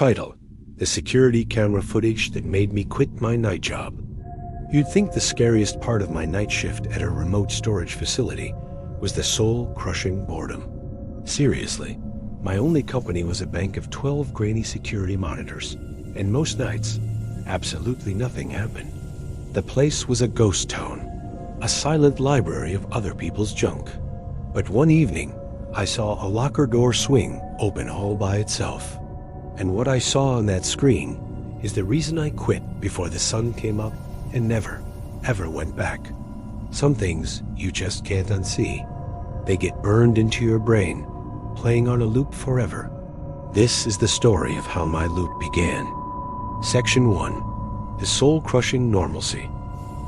Title: The security camera footage that made me quit my night job. You'd think the scariest part of my night shift at a remote storage facility was the soul-crushing boredom. Seriously, my only company was a bank of 12 grainy security monitors, and most nights, absolutely nothing happened. The place was a ghost town, a silent library of other people's junk. But one evening, I saw a locker door swing open all by itself. And what I saw on that screen is the reason I quit before the sun came up and never, ever went back. Some things you just can't unsee. They get burned into your brain, playing on a loop forever. This is the story of how my loop began. Section 1. The soul-crushing normalcy.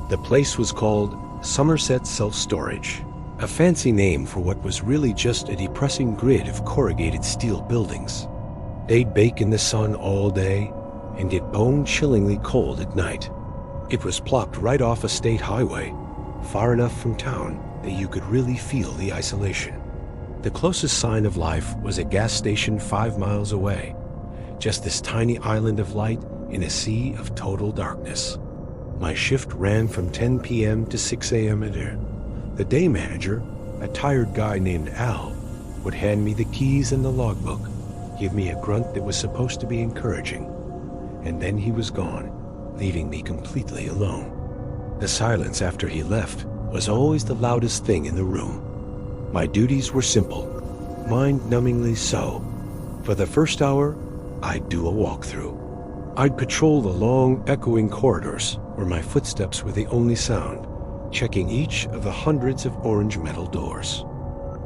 The place was called Somerset Self-Storage, a fancy name for what was really just a depressing grid of corrugated steel buildings. They'd bake in the sun all day and get bone-chillingly cold at night. It was plopped right off a state highway, far enough from town that you could really feel the isolation. The closest sign of life was a gas station 5 miles away, just this tiny island of light in a sea of total darkness. My shift ran from 10 p.m. to 6 a.m. a day. The day manager, a tired guy named Al, would hand me the keys and the logbook, give me a grunt that was supposed to be encouraging, and then he was gone, leaving me completely alone. The silence after he left was always the loudest thing in the room. My duties were simple, mind-numbingly so. For the first hour, I'd do a walkthrough. I'd patrol the long, echoing corridors where my footsteps were the only sound, checking each of the hundreds of orange metal doors.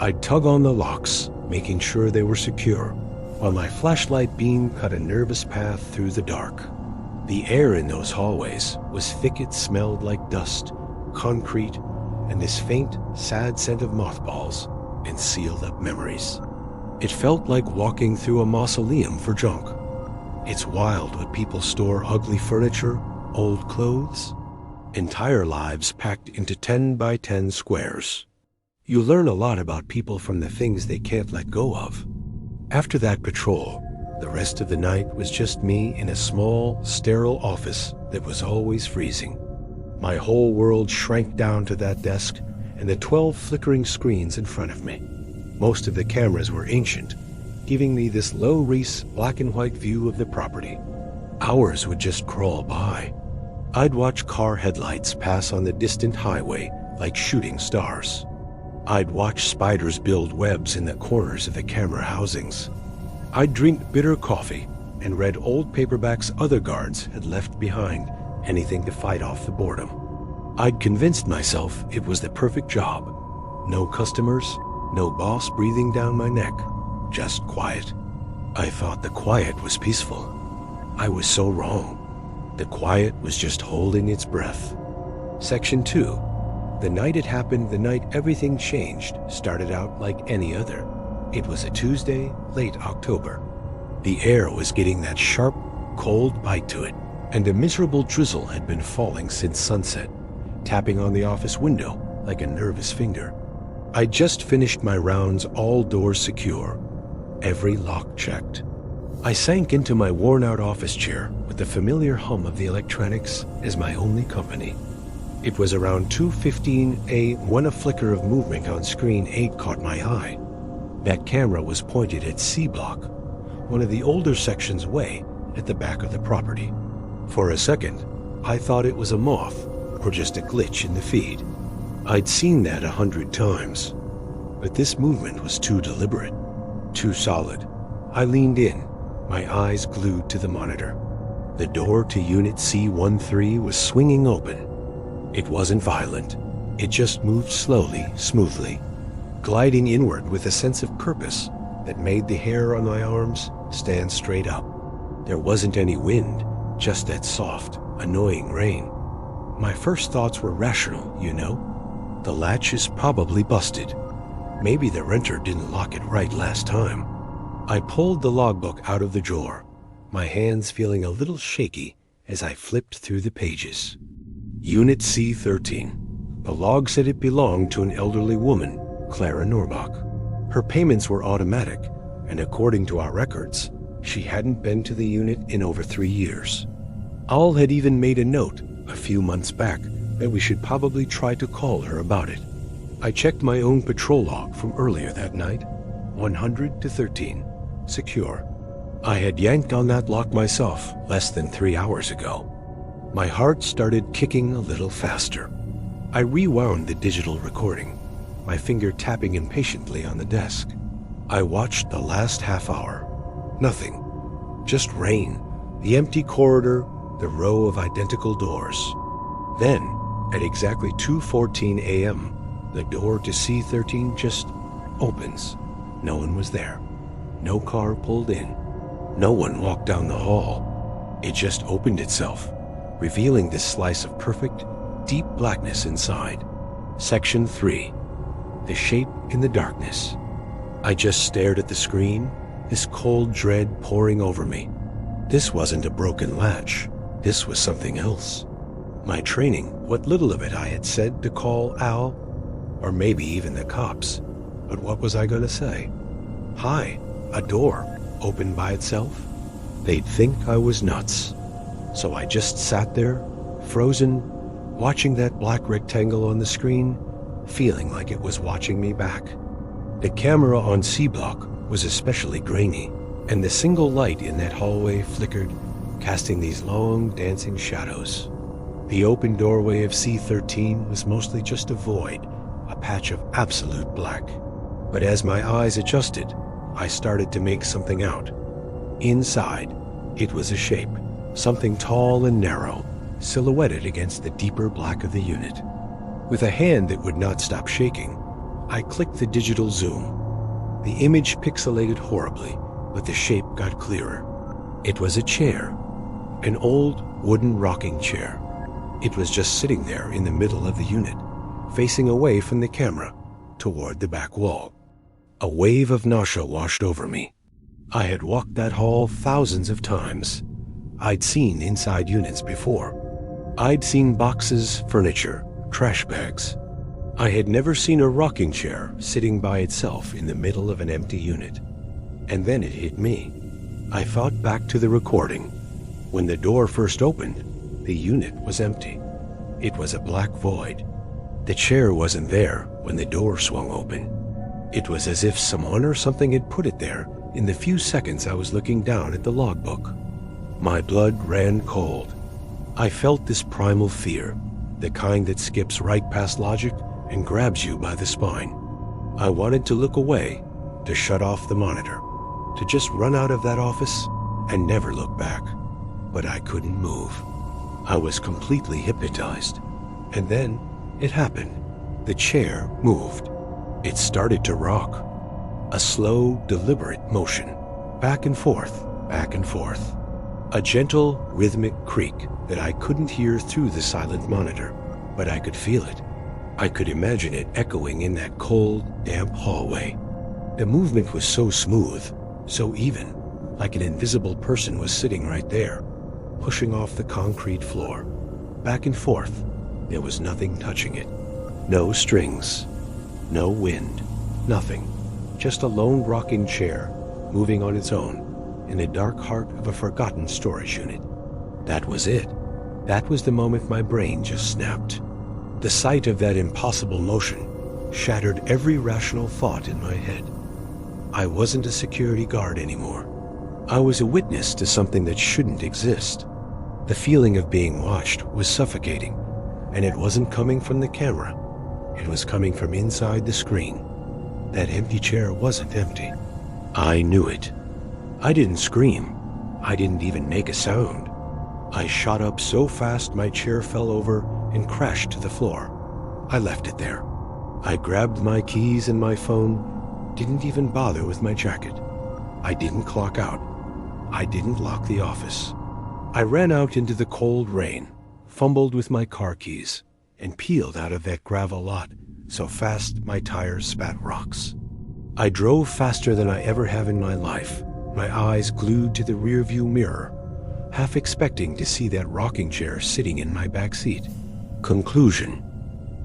I'd tug on the locks, making sure they were secure, while my flashlight beam cut a nervous path through the dark. The air in those hallways was thick. It smelled like dust, concrete, and this faint, sad scent of mothballs and sealed-up memories. It felt like walking through a mausoleum for junk. It's wild what people store: ugly furniture, old clothes, entire lives packed into 10 by 10 squares. You learn a lot about people from the things they can't let go of. After that patrol, the rest of the night was just me in a small, sterile office that was always freezing. My whole world shrank down to that desk and the 12 flickering screens in front of me. Most of the cameras were ancient, giving me this low-res, black-and-white view of the property. Hours would just crawl by. I'd watch car headlights pass on the distant highway like shooting stars. I'd watch spiders build webs in the corners of the camera housings. I'd drink bitter coffee and read old paperbacks other guards had left behind, anything to fight off the boredom. I'd convinced myself it was the perfect job. No customers, no boss breathing down my neck, just quiet. I thought the quiet was peaceful. I was so wrong. The quiet was just holding its breath. Section 2. The night it happened, the night everything changed, started out like any other. It was a Tuesday, late October. The air was getting that sharp, cold bite to it, and a miserable drizzle had been falling since sunset, tapping on the office window like a nervous finger. I'd just finished my rounds, all doors secure, every lock checked. I sank into my worn-out office chair with the familiar hum of the electronics as my only company. It was around 2:15 a.m. when a flicker of movement on screen 8 caught my eye. That camera was pointed at C Block, one of the older sections way at the back of the property. For a second, I thought it was a moth or just a glitch in the feed. I'd seen that 100 times, but this movement was too deliberate, too solid. I leaned in, my eyes glued to the monitor. The door to Unit C13 was swinging open. It wasn't violent. It just moved slowly, smoothly, gliding inward with a sense of purpose that made the hair on my arms stand straight up. There wasn't any wind, just that soft, annoying rain. My first thoughts were rational, you know. The latch is probably busted. Maybe the renter didn't lock it right last time. I pulled the logbook out of the drawer, my hands feeling a little shaky as I flipped through the pages. Unit C13. The log said it belonged to an elderly woman, Clara Norbach. Her payments were automatic, and according to our records, She hadn't been to the unit in over 3 years. Al had even made a note a few months back that we should probably try to call her about it. I checked my own patrol log from earlier that night. 100 to 13. Secure. I had yanked on that lock myself less than 3 hours ago. My heart started kicking a little faster. I rewound the digital recording, my finger tapping impatiently on the desk. I watched the last half hour. Nothing. Just rain, the empty corridor, the row of identical doors. Then, at exactly 2:14 a.m., the door to C-13 just opens. No one was there. No car pulled in. No one walked down the hall. It just opened itself, revealing this slice of perfect, deep blackness inside. Section 3. The shape in the darkness. I just stared at the screen, this cold dread pouring over me. This wasn't a broken latch. This was something else. My training, what little of it I had said to call Al, or maybe even the cops. But what was I going to say? Hi, a door, opened by itself? They'd think I was nuts. So I just sat there, frozen, watching that black rectangle on the screen, feeling like it was watching me back. The camera on C-Block was especially grainy, and the single light in that hallway flickered, casting these long, dancing shadows. The open doorway of C-13 was mostly just a void, a patch of absolute black. But as my eyes adjusted, I started to make something out. Inside, it was a shape, something tall and narrow, silhouetted against the deeper black of the unit. With a hand that would not stop shaking, I clicked the digital zoom. The image pixelated horribly, but the shape got clearer. It was a chair, an old wooden rocking chair. It was just sitting there in the middle of the unit, facing away from the camera, toward the back wall. A wave of nausea washed over me. I had walked that hall thousands of times. I'd seen inside units before. I'd seen boxes, furniture, trash bags. I had never seen a rocking chair sitting by itself in the middle of an empty unit. And then it hit me. I thought back to the recording. When the door first opened, the unit was empty. It was a black void. The chair wasn't there when the door swung open. It was as if someone or something had put it there in the few seconds I was looking down at the logbook. My blood ran cold. I felt this primal fear, the kind that skips right past logic and grabs you by the spine. I wanted to look away, to shut off the monitor, to just run out of that office and never look back. But I couldn't move. I was completely hypnotized. And then it happened. The chair moved. It started to rock. A slow, deliberate motion. Back and forth, back and forth. A gentle, rhythmic creak that I couldn't hear through the silent monitor, but I could feel it. I could imagine it echoing in that cold, damp hallway. The movement was so smooth, so even, like an invisible person was sitting right there, pushing off the concrete floor. Back and forth, there was nothing touching it. No strings, no wind, nothing. Just a lone rocking chair, moving on its own, in the dark heart of a forgotten storage unit. That was it. That was the moment my brain just snapped. The sight of that impossible motion shattered every rational thought in my head. I wasn't a security guard anymore. I was a witness to something that shouldn't exist. The feeling of being watched was suffocating, and it wasn't coming from the camera. It was coming from inside the screen. That empty chair wasn't empty. I knew it. I didn't scream. I didn't even make a sound. I shot up so fast my chair fell over and crashed to the floor. I left it there. I grabbed my keys and my phone, didn't even bother with my jacket. I didn't clock out. I didn't lock the office. I ran out into the cold rain, fumbled with my car keys, and peeled out of that gravel lot so fast my tires spat rocks. I drove faster than I ever have in my life, my eyes glued to the rearview mirror, half expecting to see that rocking chair sitting in my back seat. Conclusion: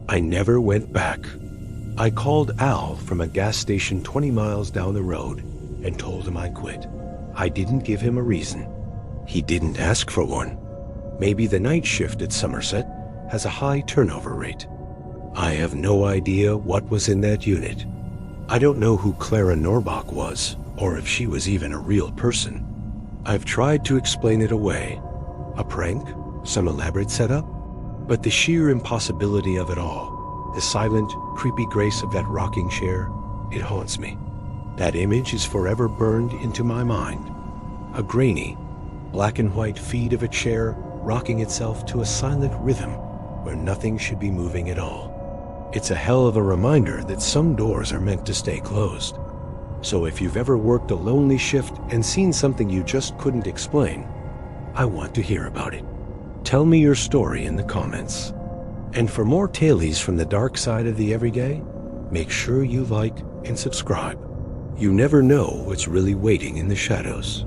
I never went back. I called Al from a gas station 20 miles down the road and told him I quit. I didn't give him a reason. He didn't ask for one. Maybe the night shift at Somerset has a high turnover rate. I have no idea what was in that unit. I don't know who Clara Norbach was, or if she was even a real person. I've tried to explain it away. A prank? Some elaborate setup? But the sheer impossibility of it all, the silent, creepy grace of that rocking chair, it haunts me. That image is forever burned into my mind. A grainy, black and white feed of a chair rocking itself to a silent rhythm where nothing should be moving at all. It's a hell of a reminder that some doors are meant to stay closed. So if you've ever worked a lonely shift and seen something you just couldn't explain, I want to hear about it. Tell me your story in the comments. And for more tales from the dark side of the everyday, make sure you like and subscribe. You never know what's really waiting in the shadows.